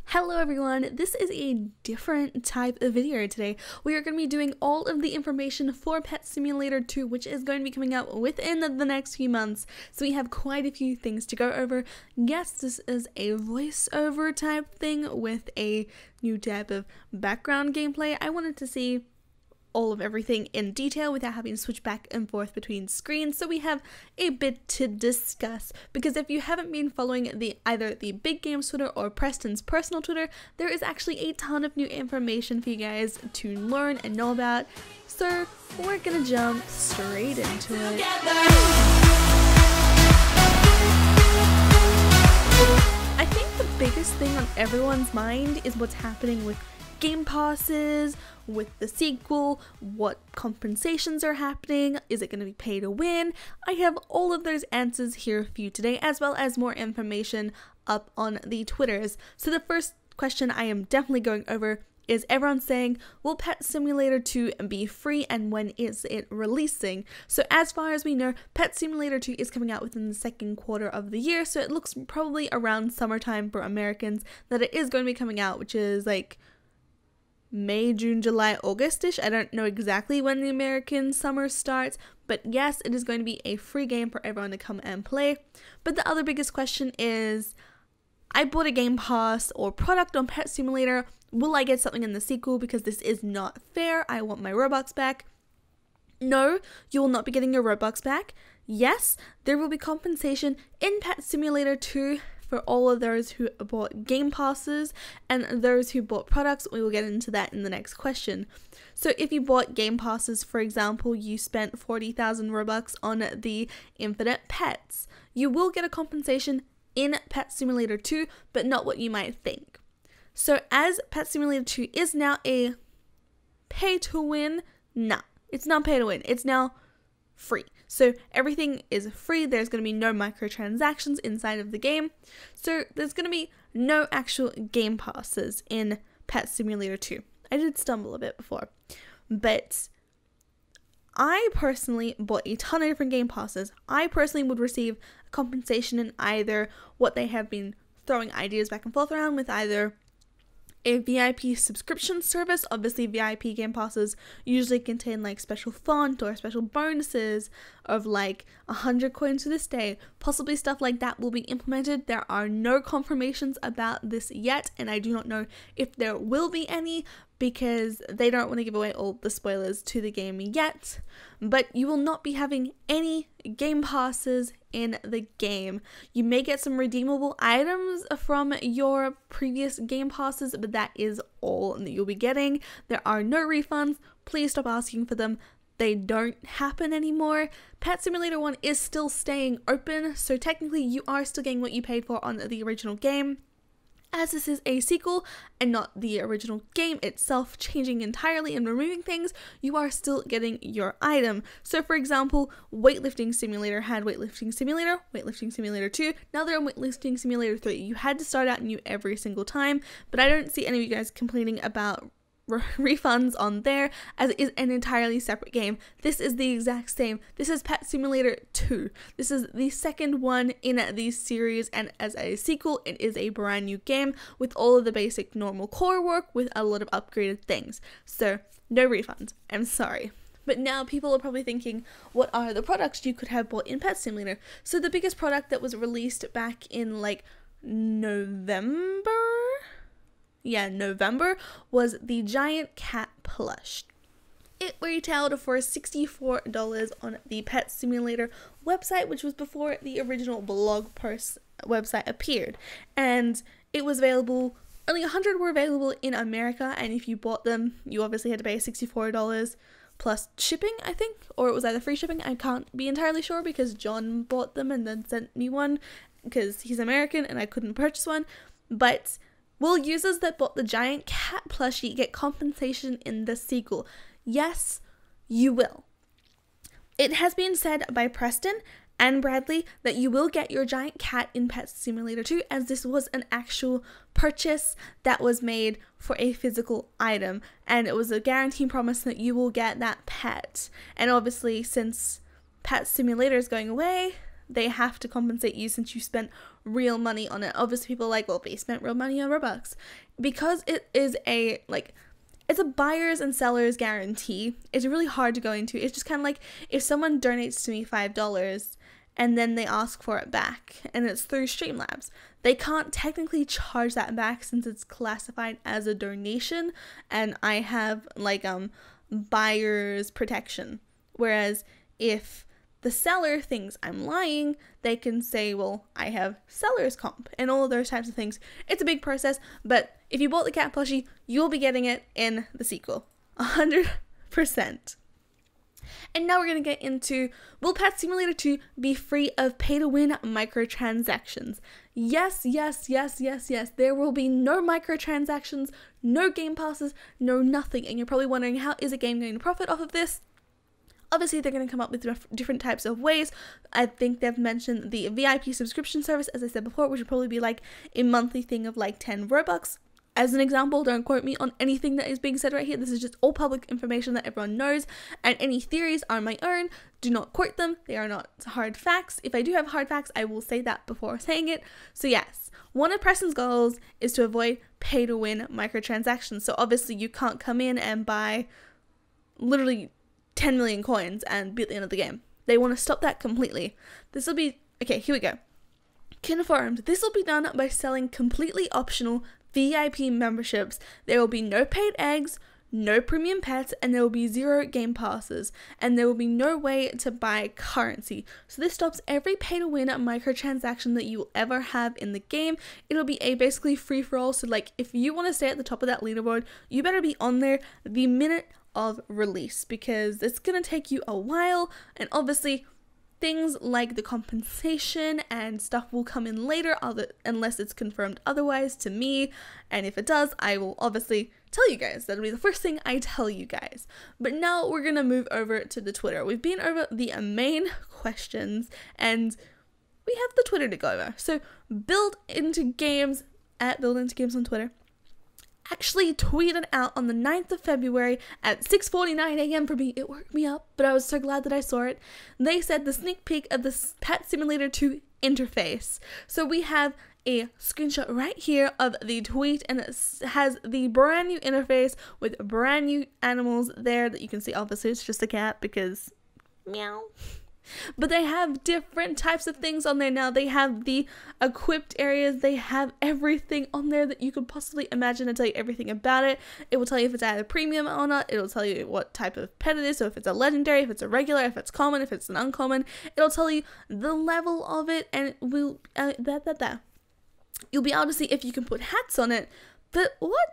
Hello everyone, this is a different type of video today. We are going to be doing all of the information for Pet Simulator 2, which is going to be coming out within the next few months. So we have quite a few things to go over. Yes, this is a voiceover type thing with a new type of background gameplay. I wanted to see all of everything in detail without having to switch back and forth between screens, so we have a bit to discuss. Because if you haven't been following either the Big Games Twitter or Preston's personal Twitter, there is actually a ton of new information for you guys to learn and know about, so we're gonna jump straight into it. I think the biggest thing on everyone's mind is what's happening with game passes, with the sequel, what compensations are happening, is it going to be pay to win? I have all of those answers here for you today, as well as more information up on the Twitters. So the first question I am definitely going over is everyone saying, will Pet Simulator 2 be free and when is it releasing? So as far as we know, Pet Simulator 2 is coming out within the second quarter of the year, so it looks probably around summertime for Americans that it is going to be coming out, which is like May, June, July, August-ish. I don't know exactly when the American summer starts, but yes, it is going to be a free game for everyone to come and play. But the other biggest question is, I bought a game pass or product on Pet Simulator. Will I get something in the sequel? Because this is not fair. I want my Robux back. No, you will not be getting your Robux back. Yes, there will be compensation in Pet Simulator 2 for all of those who bought game passes and those who bought products. We will get into that in the next question. So if you bought game passes, for example, you spent 40,000 Robux on the Infinite Pets, you will get a compensation in Pet Simulator 2, but not what you might think. So as Pet Simulator 2 is now a pay to win, nah, it's not pay to win, it's now free. So everything is free. There's going to be no microtransactions inside of the game. So there's going to be no actual game passes in Pet Simulator 2. I did stumble a bit before, but I personally bought a ton of different game passes. I personally would receive a compensation in either what they have been throwing ideas back and forth around with, either a VIP subscription service. Obviously VIP game passes usually contain like special font or special bonuses of like 100 coins for this day. Possibly stuff like that will be implemented. There are no confirmations about this yet, and I do not know if there will be any because they don't want to give away all the spoilers to the game yet. But you will not be having any game passes in the game. You may get some redeemable items from your previous game passes, but that is all that you'll be getting. There are no refunds. Please stop asking for them. They don't happen anymore. Pet Simulator 1 is still staying open, so technically you are still getting what you paid for on the original game. As this is a sequel and not the original game itself changing entirely and removing things, you are still getting your item. So for example, Weightlifting Simulator had Weightlifting Simulator, Weightlifting Simulator 2, now they're on Weightlifting Simulator 3. You had to start out new every single time, but I don't see any of you guys complaining about refunds on there, as it is an entirely separate game. This is the exact same. This is Pet Simulator 2. This is the second one in the series, and as a sequel, it is a brand new game with all of the basic normal core work with a lot of upgraded things. So no refunds. I'm sorry. But now people are probably thinking, what are the products you could have bought in Pet Simulator? So the biggest product that was released back in like November was the giant cat plush. It retailed for $64 on the Pet Simulator website, which was before the original blog post website appeared. And it was available, only 100 were available in America, and if you bought them, you obviously had to pay $64 plus shipping, I think, or it was either free shipping. I can't be entirely sure because John bought them and then sent me one because he's American and I couldn't purchase one. But will users that bought the giant cat plushie get compensation in the sequel? Yes, you will. It has been said by Preston and Bradley that you will get your giant cat in Pet Simulator 2, as this was an actual purchase that was made for a physical item, and it was a guaranteed promise that you will get that pet. And obviously, since Pet Simulator is going away, they have to compensate you since you spent real money on it. Obviously people are like, well, they spent real money on Robux. Because it is a, like, it's a buyer's and seller's guarantee. It's really hard to go into. It's just kind of like if someone donates to me $5 and then they ask for it back and it's through Streamlabs, they can't technically charge that back since it's classified as a donation and I have like buyer's protection. Whereas if the seller thinks I'm lying, they can say, well, I have seller's comp and all of those types of things. It's a big process, but if you bought the cat plushie, you'll be getting it in the sequel. 100%. And now we're going to get into, will Pet Simulator 2 be free of pay-to-win microtransactions? Yes, yes, yes, yes, yes. There will be no microtransactions, no game passes, no nothing. And you're probably wondering, how is a game going to profit off of this? Obviously, they're going to come up with different types of ways. I think they've mentioned the VIP subscription service, as I said before, which would probably be like a monthly thing of like 10 Robux. As an example, don't quote me on anything that is being said right here. This is just all public information that everyone knows, and any theories are my own. Do not quote them. They are not hard facts. If I do have hard facts, I will say that before saying it. So yes, one of Preston's goals is to avoid pay-to-win microtransactions. So obviously you can't come in and buy literally 10 million coins and be at the end of the game. They want to stop that completely. This will be, okay, here we go. Confirmed, this will be done by selling completely optional VIP memberships. There will be no paid eggs, no premium pets, and there will be 0 game passes, and there will be no way to buy currency. So this stops every pay-to-win microtransaction that you will ever have in the game. It'll be a basically free-for-all, so like if you want to stay at the top of that leaderboard, you better be on there the minute of release, because it's gonna take you a while, and obviously things like the compensation and stuff will come in later, unless it's confirmed otherwise to me, and if it does, I will obviously tell you guys. That'll be the first thing I tell you guys. But now we're gonna move over to the Twitter. We've been over the main questions and we have the Twitter to go over. So Build Into Games at Build Into Games on Twitter actually tweeted out on the 9th of February at 6:49 a.m. for me. It woke me up, but I was so glad that I saw it. They said the sneak peek of the Pet Simulator 2 interface. So we have a screenshot right here of the tweet, and it has the brand new interface with brand new animals there that you can see. Obviously it's just a cat because meow. But they have different types of things on there now. They have the equipped areas. They have everything on there that you could possibly imagine and tell you everything about it. It will tell you if it's either premium or not. It'll tell you what type of pet it is. So if it's a legendary, if it's a regular, if it's common, if it's an uncommon. It'll tell you the level of it, and it will you'll be able to see if you can put hats on it. But what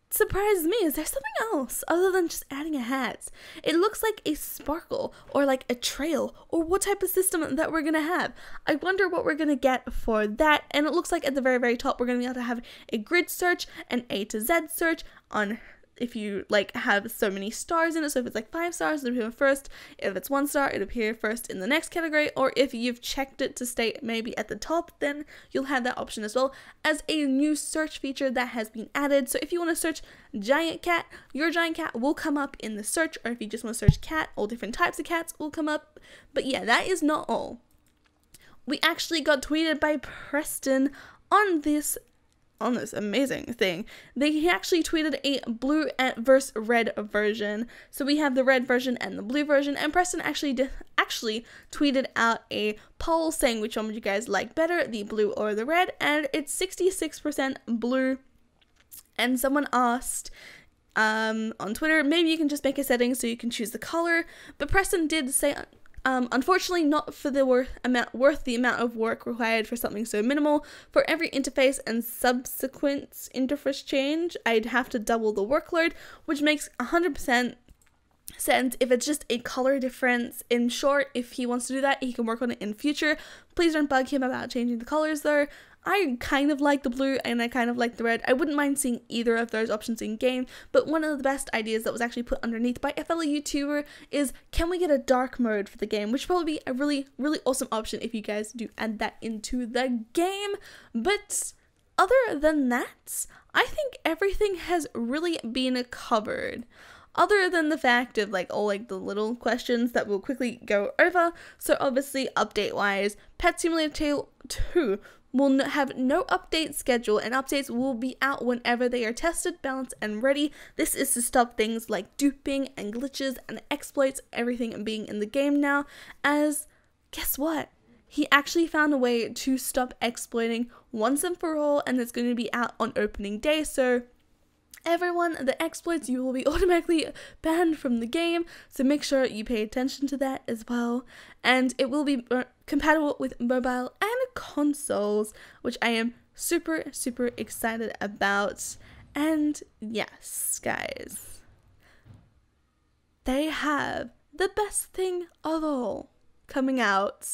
surprised me is there's something else other than just adding a hat. It looks like a sparkle or like a trail, or what type of system that we're gonna have. I wonder what we're gonna get for that. And it looks like at the very top we're gonna be able to have a grid search, an A to Z search on if you like have so many stars in it. So if it's like 5 stars, it'll appear first. If it's 1 star, it'll appear first in the next category. Or if you've checked it to stay maybe at the top, then you'll have that option as well as a new search feature that has been added. So if you want to search giant cat, your giant cat will come up in the search. Or if you just want to search cat, all different types of cats will come up. But yeah, that is not all. We actually got tweeted by Preston on this amazing thing. He actually tweeted a blue versus red version. So we have the red version and the blue version, and Preston actually tweeted out a poll saying which one would you guys like better, the blue or the red, and it's 66% blue. And someone asked on Twitter, maybe you can just make a setting so you can choose the color, but Preston did say unfortunately not for the worth the amount of work required for something so minimal. For every interface and subsequent interface change, I'd have to double the workload, which makes 100% sense if it's just a color difference. In short, if he wants to do that, he can work on it in future. Please don't bug him about changing the colors though. I kind of like the blue and I kind of like the red. I wouldn't mind seeing either of those options in game, but one of the best ideas that was actually put underneath by a fellow YouTuber is, can we get a dark mode for the game, which would probably be a really awesome option if you guys do add that into the game. But other than that, I think everything has really been covered. Other than the fact of like all like the little questions that we'll quickly go over. So obviously update wise, Pet Simulator 2 will have no update schedule, and updates will be out whenever they are tested, balanced, and ready. This is to stop things like duping and glitches and exploits, everything being in the game now, as guess what? He actually found a way to stop exploiting once and for all, and it's going to be out on opening day. So everyone, the exploits, you will be automatically banned from the game, so make sure you pay attention to that as well. And it will be compatible with mobile and consoles, which I am super excited about. And yes, guys, they have the best thing of all coming out.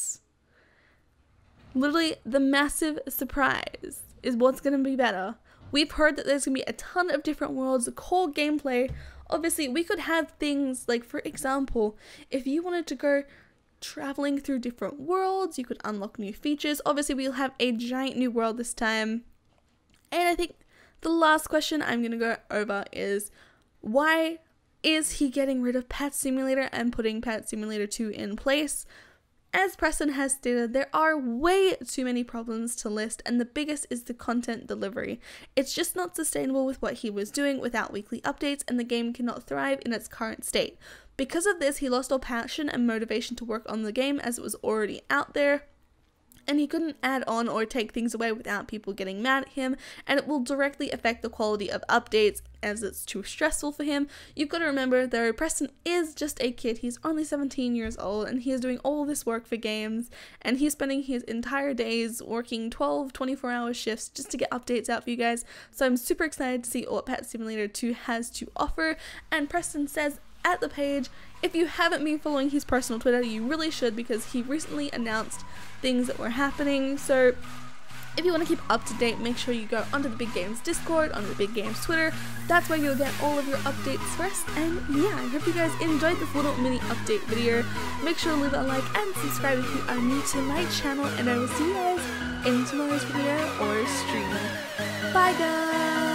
Literally, the massive surprise is what's going to be better. We've heard that there's going to be a ton of different worlds, core gameplay. Obviously, we could have things like, for example, if you wanted to go traveling through different worlds, you could unlock new features. Obviously, we'll have a giant new world this time. And I think the last question I'm going to go over is, why is he getting rid of Pet Simulator and putting Pet Simulator 2 in place? As Preston has stated, there are way too many problems to list, and the biggest is the content delivery. It's just not sustainable with what he was doing without weekly updates, and the game cannot thrive in its current state. Because of this, he lost all passion and motivation to work on the game as it was already out there, and he couldn't add on or take things away without people getting mad at him, and it will directly affect the quality of updates as it's too stressful for him. You've got to remember, though, Preston is just a kid. He's only 17 years old, and he is doing all this work for games, and he's spending his entire days working 24-hour shifts just to get updates out for you guys. So I'm super excited to see what Pet Simulator 2 has to offer. And Preston says at the page, if you haven't been following his personal Twitter, you really should, because he recently announced things that were happening. So if you want to keep up to date, make sure you go onto the Big Games Discord, onto the Big Games Twitter. That's where you'll get all of your updates first. And yeah, I hope you guys enjoyed this little mini update video. Make sure to leave a like and subscribe if you are new to my channel, and I will see you guys in tomorrow's video or stream. Bye guys!